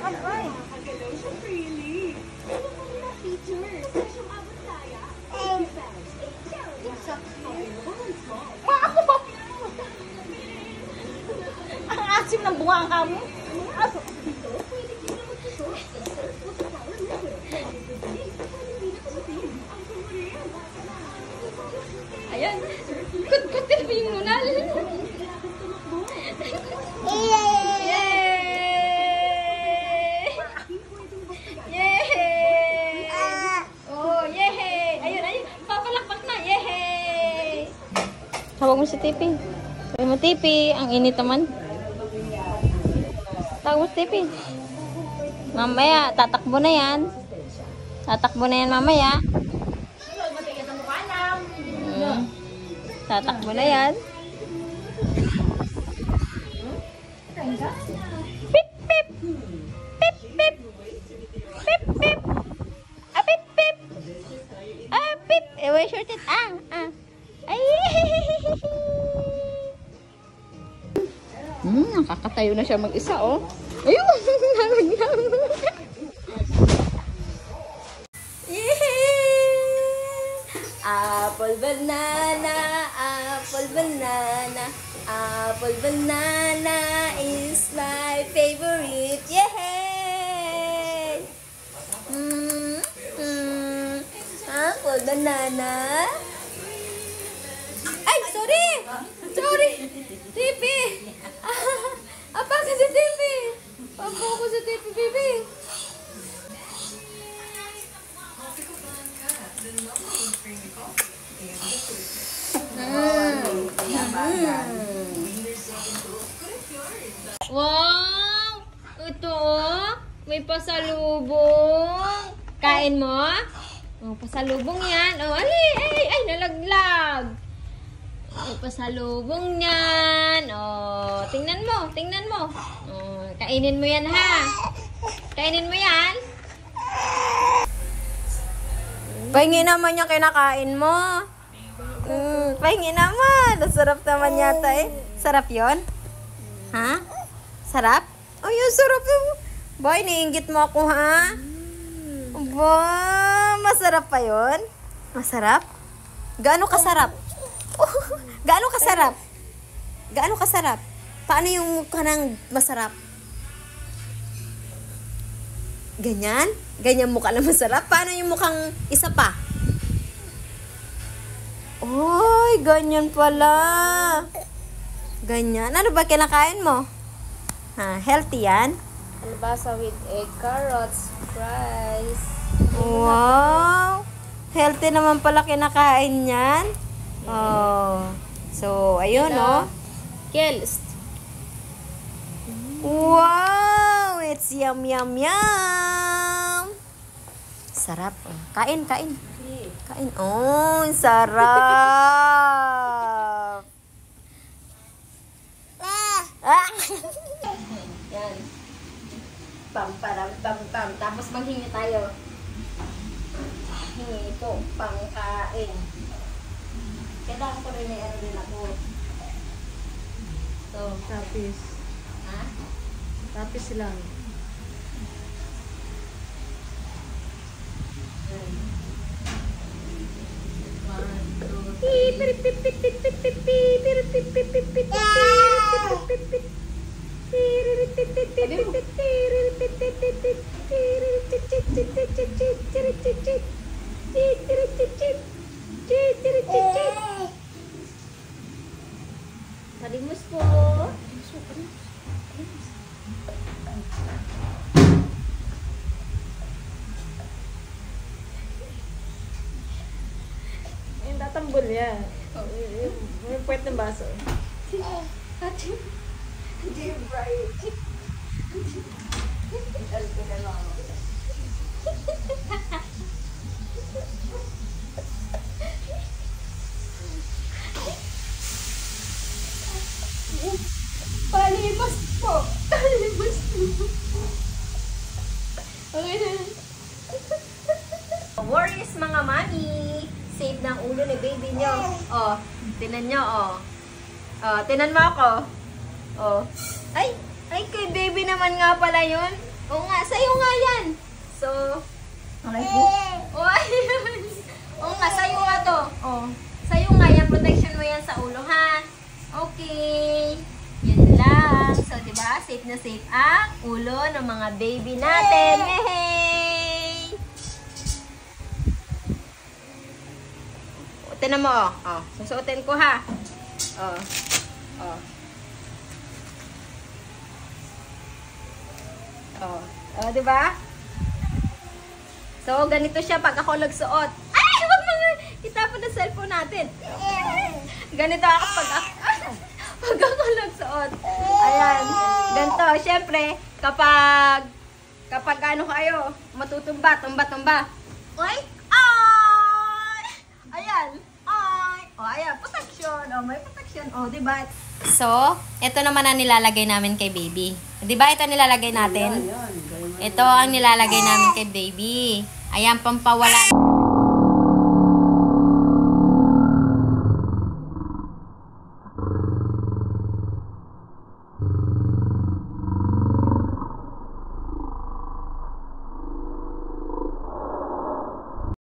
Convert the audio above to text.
Ay. Ako ba? Ang asim ng bunga ang kamo. Ayan. Kut-kutin mo yung nunal. Yay! Yay! Oh, yay! Ayun, ayun. Papalakpak na. Yay! Tawag mo si Tipi. Tawag mo Tipi. Ang init naman. Tawag mo si Tipi. Mamaya, tatakbo na yan. Tatakbo na yan mamaya. Tatakbo na yan. Pip, pip. Pip, pip. Pip, pip. Ah, pip, pip. Ah, pip. Wait, short it. Ay. Nakakatayo na siya mag-isa, oh. Ayun. Nalagyan. Apple, banana, apple, banana, apple, banana is my favorite. Yay! Apple, banana. Ay, sorry! Sorry! Tipi! Apa ka sa Tipi? Papa ko sa Tipi, baby. Wow! Ito oh, may pasalubong. Kain mo? Oh, pasalubong yan. Oh, ay, nalaglag. May pasalubong yan. Oh, tingnan mo, tingnan mo. Oh, kainin mo yan ha. Kainin mo yan. Pahingi naman yung kinakain mo. Pahingi naman. Sarap naman yata eh. Sarap yon? Ha? Sarap? Oh, yung sarap yung... Boy, niinggit mo ako ha? Ba, masarap pa yon? Masarap? Gaano kasarap? Gaano kasarap? Gaano kasarap? Paano yung mukha ng masarap? Ganyan? Ganyan mukha na masarap? Paano yung mukhang isa pa? Oy, ganyan pala. Ganyan. Ano ba kinakain mo? Ha, healthy yan? Albasa with egg, carrots, fries. Wow! Healthy naman pala kinakain yan. Oh. So, ayun oh. Kels. Wow! It's yum, yum, yum! Sarap. Oh. Kain, kain. Kain. Oh, sarap! Yan. Pam, param, pam, pam. Tapos maghingi tayo. Hingi po, pangkain. Kailangan ko rin ano din ako. So, Tapis. ha? Tapis lang. Palimos po. Yung tatambol yan. May puwet ng baso. Palimos po. Palimos po. Okay na. Worries mga mami. Save ng ulo ni baby nyo. Oh, tinan nyo, oh. Oh, tinan mo ako. Oh. Ay, kay baby naman nga pala yun. Oo nga, sa'yo nga yan. So, okay po. Oo nga, sa'yo nga to. Oh, sa'yo nga yan, protection mo yan sa ulo, ha? Okay. Yun lang. So, diba, safe na safe ang ulo ng mga baby natin. Yay! Tinan mo, oh. Oh, susuotin ko, ha? Oh. Oh. Oh. Oh, diba? So, ganito siya pag ako nagsuot. Ay! Huwag mga itapon na cellphone natin. Ganito ako pag ako nagsuot. Ayan. Ganito. Siyempre, kapag ano kayo, matutumba, tumba. Oy! Ay! Ayan. Ay! O, ayan. Protection. O, may protection. O, diba? So, ito naman ang nilalagay namin kay baby. Diba ito nilalagay natin? Ito ang nilalagay namin kay baby. Ayan, pampawala.